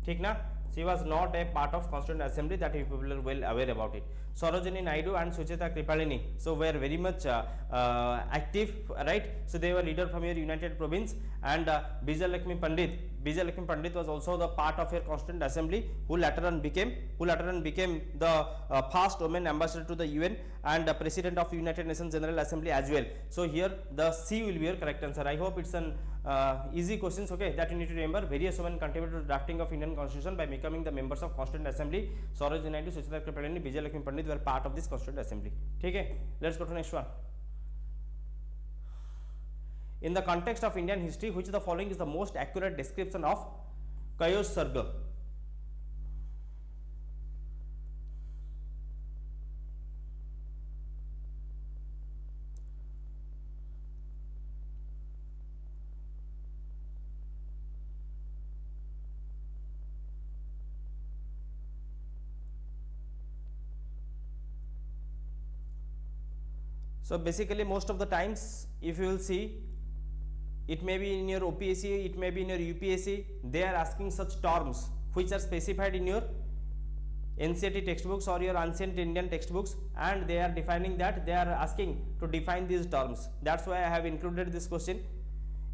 Speaker 1: ठीक ना? She was not a part of Constituent Assembly. That you people are well aware about it. Sarojini Naidu and Sucheta Kripalini so were very much active, right? So they were leader from your United Province, and Vijay Lakshmi Pandit was also the part of your Constituent Assembly, who later on became the first woman ambassador to the UN and president of United Nations General Assembly as well. So here the C will be your correct answer. I hope it's an easy questions, okay, that you need to remember. Various women contributed to the drafting of Indian Constitution by becoming the members of Constituent Assembly. Sarojini Naidu, Sucheta Kripalini, Vijay Lakshmi Pandit were part of this Constituent Assembly. Okay, let's go to next one. In the context of Indian history, which of the following is the most accurate description of Chaos Sarga? So basically most of the times if you will see, it may be in your OPSC, it may be in your UPSC, they are asking such terms which are specified in your NCERT textbooks or your ancient Indian textbooks, and they are defining that, they are asking to define these terms. That's why I have included this question.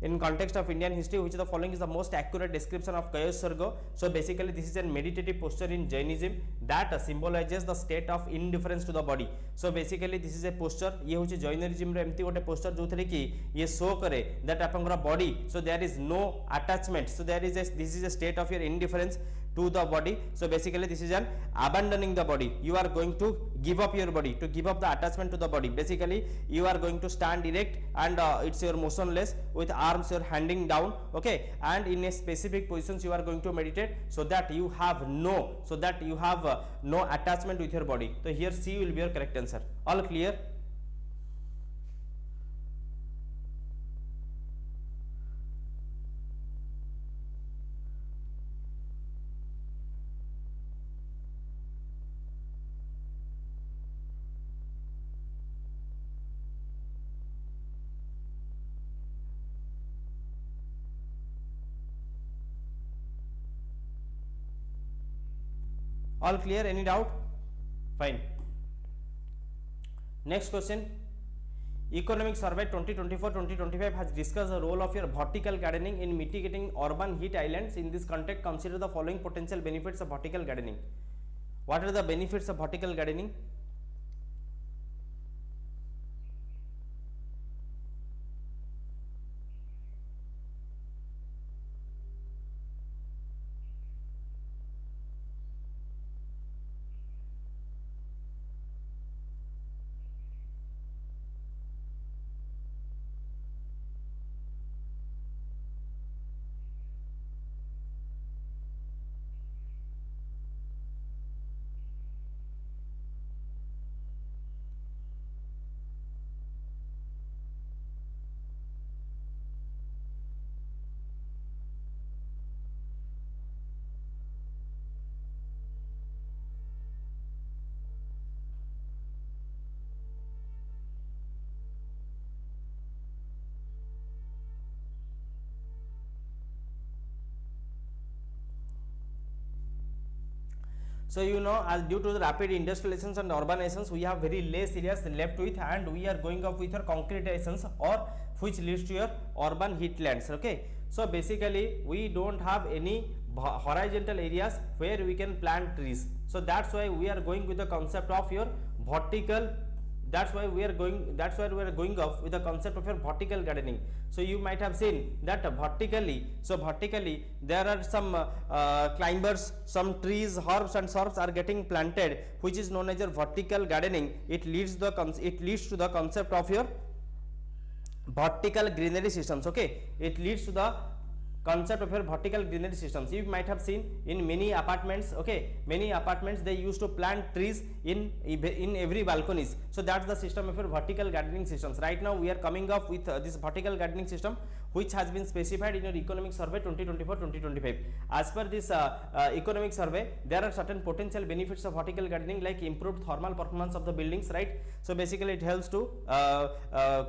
Speaker 1: In context of Indian history, which of the following is the most accurate description of Chaos Sarga? So basically this is a meditative posture in Jainism that symbolizes the state of indifference to the body. So basically this is a posture, ये होची Jainism रे एमती गोटे posture जो थे कि ये show करे that आपंगरा body, so there is no attachment, so this is a state of your indifference to the body. So basically this is an abandoning the body. You are going to give up your body, to give up the attachment to the body. Basically you are going to stand erect and it's your motionless with arms you're handing down, okay, and in a specific positions you are going to meditate, so that you have no attachment with your body. So here C will be your correct answer. All clear? All clear? Any doubt? Fine. Next question. Economic Survey 2024-2025 has discussed the role of your vertical gardening in mitigating urban heat islands. In this context, consider the following potential benefits of vertical gardening. What are the benefits of vertical gardening? So you know, as due to the rapid industrializations and urbanizations, we have very less areas left with, and we are going up with your concretizations, or which leads to your urban heatlands. Okay, so basically we don't have any horizontal areas where we can plant trees. So that's why we are going with the concept of your vertical. That's why we are going up with the concept of your vertical gardening. So you might have seen that vertically there are some climbers, some trees, herbs and shrubs are getting planted, which is known as your vertical gardening. It leads to the concept of your vertical greenery systems. Okay, it leads to the concept of your vertical greenery systems. You might have seen in many apartments, okay, many apartments they used to plant trees in every balconies. So that's the system of your vertical gardening systems. Right now we are coming up with this vertical gardening system, which has been specified in your economic survey 2024-2025. As per this economic survey, there are certain potential benefits of vertical gardening, like improved thermal performance of the buildings, right? So basically it helps to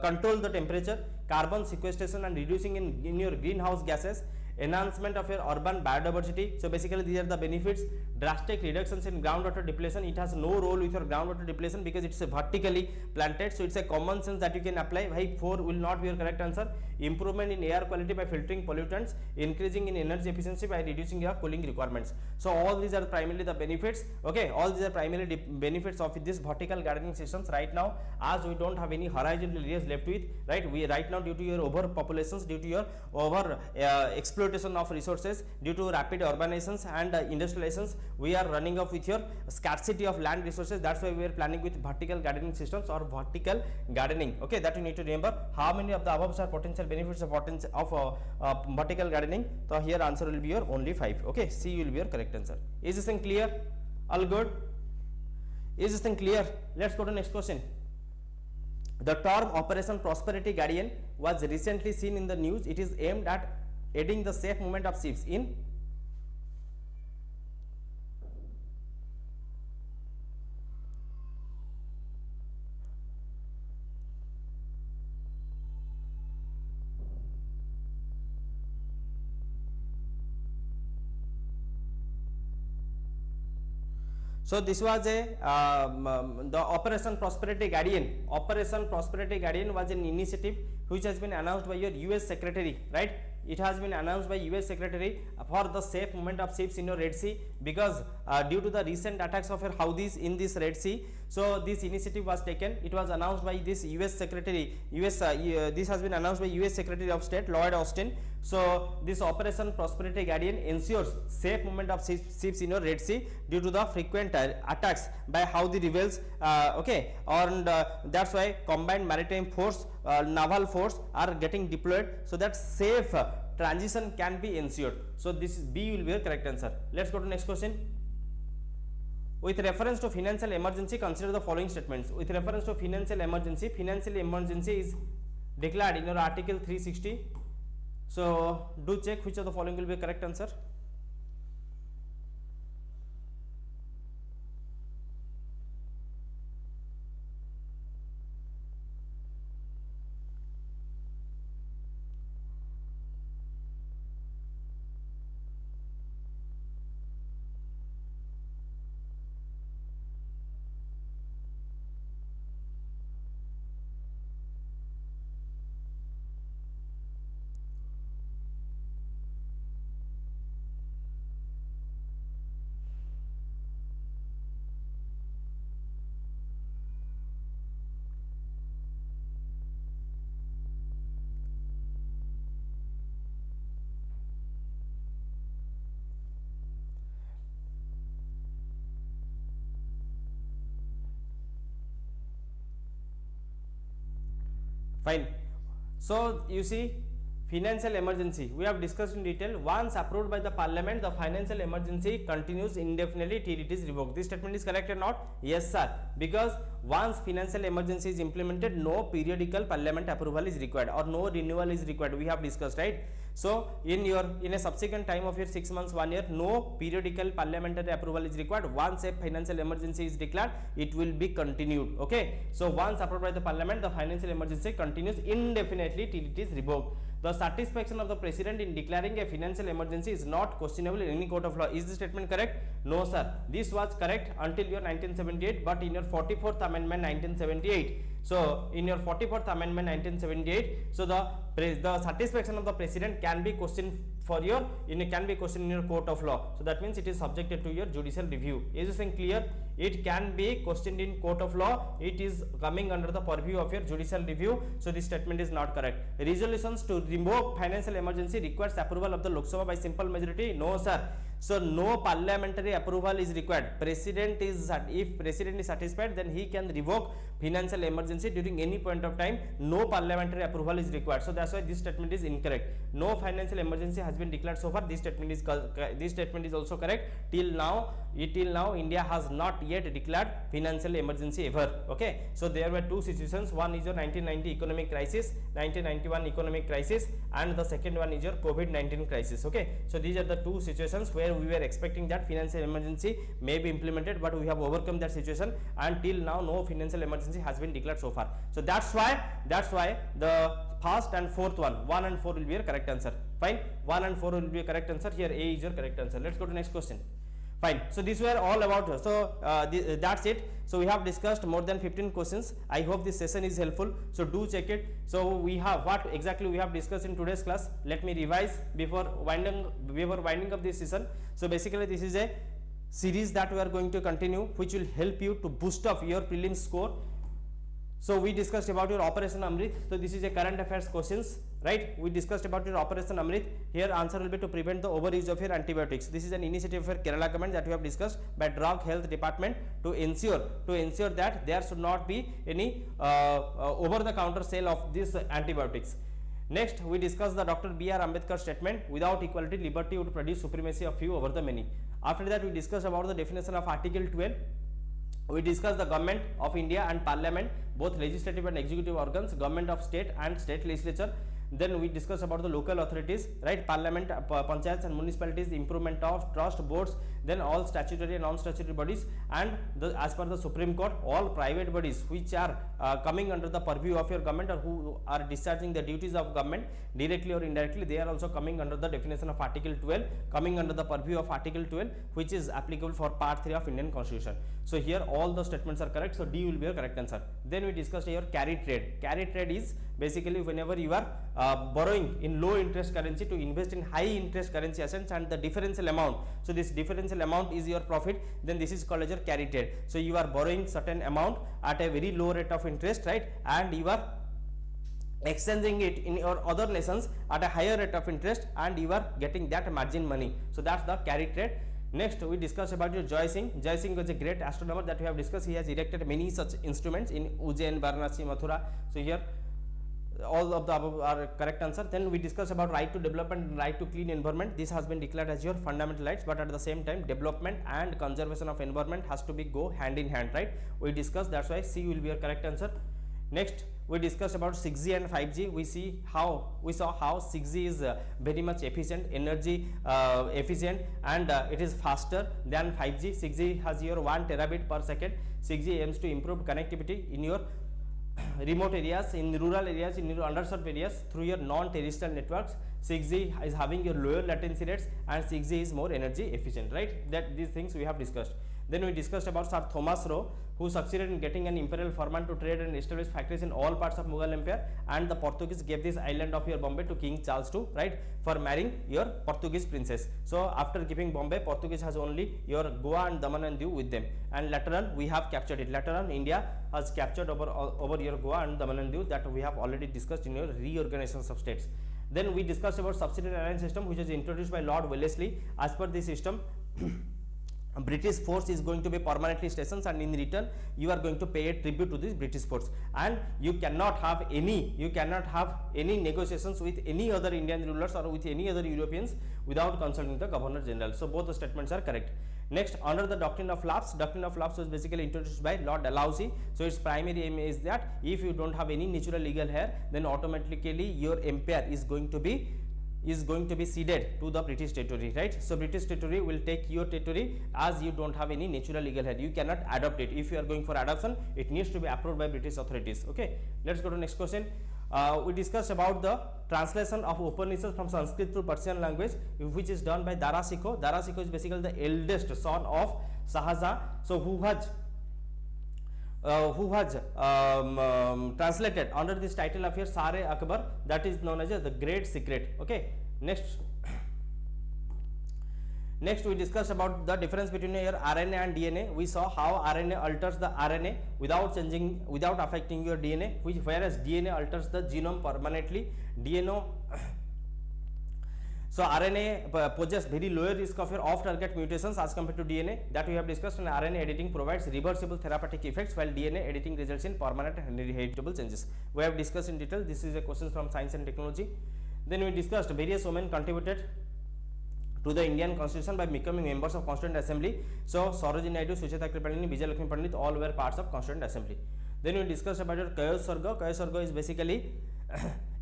Speaker 1: control the temperature, carbon sequestration and reducing in your greenhouse gases, enhancement of your urban biodiversity. So basically these are the benefits. Drastic reductions in groundwater depletion. It has no role with your groundwater depletion because it's a vertically planted, so it's a common sense that you can apply. Why 4 will not be your correct answer. Improvement in air quality by filtering pollutants, increasing in energy efficiency by reducing your cooling requirements. So all these are primarily the benefits. Okay, all these are primarily benefits of this vertical gardening systems. Right now, as we don't have any horizontal areas left with, right, we right now, due to your overpopulations, due to your over exploitation of resources, due to rapid urbanizations and industrializations, we are running off with your scarcity of land resources. That's why we are planning with vertical gardening systems or vertical gardening. Okay, that you need to remember. How many of the above are potential benefits of vertical gardening? So here answer will be your only 5. Okay, C will be your correct answer. Is this thing clear? All good? Is this thing clear? Let's go to next question. The term Operation Prosperity Guardian was recently seen in the news. It is aimed at aiding the safe movement of ships in So this was a the Operation Prosperity Guardian. Operation Prosperity Guardian was an initiative which has been announced by your US Secretary, right? It has been announced by US Secretary for the safe movement of ships in your Red Sea, because due to the recent attacks of your Houthis in this Red Sea, so this initiative was taken. It was announced by this US Secretary. This has been announced by US Secretary of State Lloyd Austin So this Operation Prosperity Guardian ensures safe movement of ships in your Red Sea due to the frequent attacks by Houthi rebels. Okay, and that's why combined maritime force, naval force are getting deployed so that safe transition can be ensured. So this is B will be your correct answer. Let's go to next question. With reference to financial emergency, consider the following statements. With reference to financial emergency is declared in your article 360. So do check which of the following will be correct answer. Fine. So you see, financial emergency we have discussed in detail. Once approved by the parliament, the financial emergency continues indefinitely till it is revoked. This statement is correct or not? Yes sir, because once financial emergency is implemented, no periodical parliament approval is required or no renewal is required. We have discussed, right? So in a subsequent time of your 6 months, 1 year, no periodical parliamentary approval is required. Once a financial emergency is declared, it will be continued. Okay, so once approved by the parliament, the financial emergency continues indefinitely till it is revoked. The satisfaction of the president in declaring a financial emergency is not questionable in any court of law. Is this statement correct? No sir, this was correct until your 1978, but in your 44th amendment 1978. So in your 44th amendment 1978, so the satisfaction of the president can be questioned for your can be questioned in your court of law. So that means it is subjected to your judicial review. Is this thing clear? It can be questioned in court of law. It is coming under the purview of your judicial review. So this statement is not correct. Resolutions to remove financial emergency requires approval of the Lok Sabha by simple majority. No sir. So no parliamentary approval is required. President is, if president is satisfied, then he can revoke financial emergency during any point of time. No parliamentary approval is required. So that's why this statement is incorrect. No financial emergency has been declared so far. This statement is also correct. Till now India has not yet declared financial emergency ever. Okay, so there were two situations. One is your 1990 economic crisis, 1991 economic crisis, and the second one is your COVID-19 crisis. Okay, so these are the two situations where we were expecting that financial emergency may be implemented, but we have overcome that situation, and till now no financial emergency has been declared so far. So that's why the first and fourth one and 4 will be your correct answer. Fine, 1 and 4 will be a correct answer. Here A is your correct answer. Let's go to next question. Fine, so these were all about, so that's it. So we have discussed more than 15 questions. I hope this session is helpful, so do check it. So we have what exactly we have discussed in today's class. Let me revise before winding up this session. So basically this is a series that we are going to continue, which will help you to boost up your prelims score. So we discussed about your Operation Amrit. So this is a current affairs questions, right? We discussed about your Operation Amrit. Here answer will be to prevent the overuse of your antibiotics. This is an initiative for Kerala government that we have discussed by Drug Health Department to ensure that there should not be any over the counter sale of these antibiotics. Next we discussed the Dr. B.R. Ambedkar statement, without equality liberty would produce supremacy of few over the many. After that we discussed about the definition of Article 12. We discussed the government of India and parliament, both legislative and executive organs, government of state and state legislature. Then we discussed about the local authorities, right? Parliament, panchayats and municipalities, improvement of trust boards, then all statutory and non-statutory bodies, and as per the Supreme Court, all private bodies which are coming under the purview of your government or who are discharging the duties of government directly or indirectly, they are also coming under the definition of Article 12, coming under the purview of Article 12, which is applicable for Part 3 of Indian Constitution. So here all the statements are correct, so D will be your correct answer. Then we discussed here carry trade. Carry trade is basically whenever you are borrowing in low interest currency to invest in high interest currency assets and the differential amount. So this differential amount is your profit, then this is called as your carry trade. So you are borrowing certain amount at a very low rate of interest, right? And you are exchanging it in your other nations at a higher rate of interest, and you are getting that margin money. So that's the carry trade. Next we discuss about your Jai Singh. Jai Singh was a great astronomer that we have discussed. He has erected many such instruments in Ujjain, Varanasi, Mathura. So here all of the above are correct answer. Then we discuss about right to development and right to clean environment. This has been declared as your fundamental rights, but at the same time development and conservation of environment has to be go hand in hand, right? We discussed, that's why C will be your correct answer. Next we discussed about 6G and 5G. We saw how 6G is very much efficient, energy efficient, and it is faster than 5G. 6G has your 1 terabit per second. 6G aims to improve connectivity in your remote areas, in rural areas, in your underserved areas through your non-terrestrial networks. 6G is having your lower latency rates, and 6G is more energy efficient, right? That these things we have discussed. Then we discussed about Sir Thomas Roe, who succeeded in getting an imperial firman to trade and establish factories in all parts of Mughal Empire, and the Portuguese gave this island of your Bombay to King Charles II, right, for marrying your Portuguese princess. So after giving Bombay, Portuguese has only your Goa and Daman and Diu with them, and later on we have captured it. Later on India has captured over your Goa and Daman and Diu, that we have already discussed in your reorganizations of states. Then we discussed about subsidiary alliance system, which was introduced by Lord Wellesley. As per this system, British force is going to be permanently stationed, and in return you are going to pay a tribute to this British force, and you cannot have any negotiations with any other Indian rulers or with any other Europeans without consulting the Governor General. So both the statements are correct. Next, under the doctrine of lapse was basically introduced by Lord Dalhousie. So its primary aim is that if you don't have any natural legal heir, then automatically your empire is going to be ceded to the British territory, right? So British territory will take your territory as you don't have any natural legal heir. You cannot adopt it. If you are going for adoption, it needs to be approved by British authorities. Okay, let's go to next question. We discussed about the translation of Upanishads from Sanskrit to Persian language, which is done by Dara Shikoh. Dara Shikoh is basically the eldest son of Shahjahan, so who has translated under this title of your Sare Akbar, that is known as the Great Secret. Okay, next we discussed about the difference between your RNA and DNA. We saw how RNA alters the RNA without affecting your DNA, whereas DNA alters the genome permanently. So RNA poses very lower risk of your off-target mutations as compared to DNA, that we have discussed, and RNA editing provides reversible therapeutic effects, while DNA editing results in permanent and heritable changes. We have discussed in detail. This is a question from Science and Technology. Then we discussed various women contributed to the Indian Constitution by becoming members of Constituent Assembly. So Sarojini Naidu, Sucheta Kripanini, Vijay Lakshmi Pandit, all were parts of Constituent Assembly. Then we discussed about your Kaya Sarga. Kaya Sarga is basically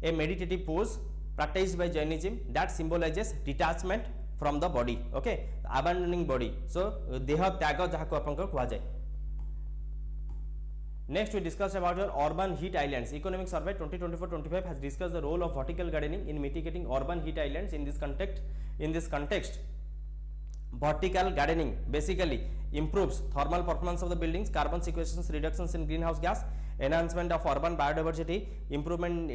Speaker 1: a meditative pose practiced by Jainism that symbolizes detachment from the body, okay, abandoning body. So deha tyaga jahaku apankar kuha jay. Next we discuss about your urban heat islands. Economic Survey 2024-25 has discussed the role of vertical gardening in mitigating urban heat islands. In this context, vertical gardening basically improves thermal performance of the buildings, carbon sequestration, reductions in greenhouse gas, enhancement of urban biodiversity, improvement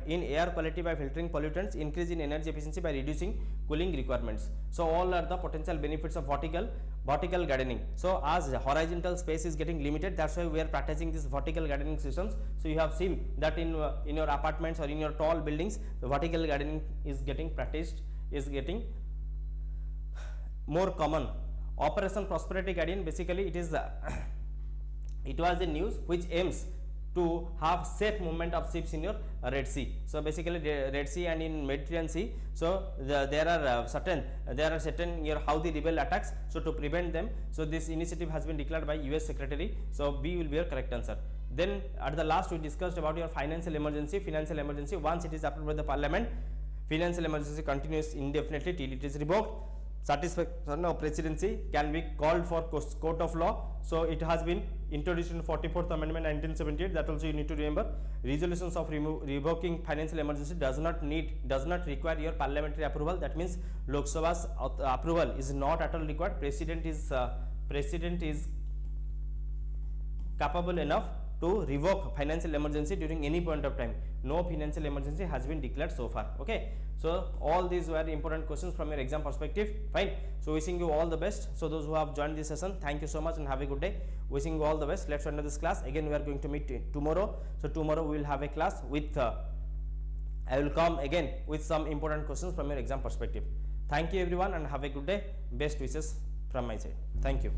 Speaker 1: in air quality by filtering pollutants, increase in energy efficiency by reducing cooling requirements. So all are the potential benefits of vertical gardening. So as horizontal space is getting limited, that's why we are practicing this vertical gardening systems. So you have seen that in your apartments or in your tall buildings, the vertical gardening is getting practiced, is getting more common. Operation Prosperity Guardian, basically it is it was a news which aims to have safe movement of ships in your Red Sea. So basically Red Sea and in Mediterranean Sea, so there are certain your Houthi rebel attacks, so to prevent them, so this initiative has been declared by US Secretary. So B will be your correct answer. Then at the last we discussed about your financial emergency. Once it is approved by the parliament, financial emergency continues indefinitely till it is revoked. Satisfaction of presidency can be called for court of law. So it has been introduced in 44th Amendment 1978. That also you need to remember. Resolutions of revoking financial emergency does not require your parliamentary approval. That means Lok Sabha's approval is not at all required. President is capable enough to revoke financial emergency during any point of time. No financial emergency has been declared so far. Okay, so all these were important questions from your exam perspective. Fine. So wishing you all the best. So those who have joined this session, thank you so much and have a good day. Wishing you all the best. Let's end this class. Again, we are going to meet tomorrow. So tomorrow we will have a class with I will come again with some important questions from your exam perspective. Thank you everyone and have a good day. Best wishes from my side. Thank you.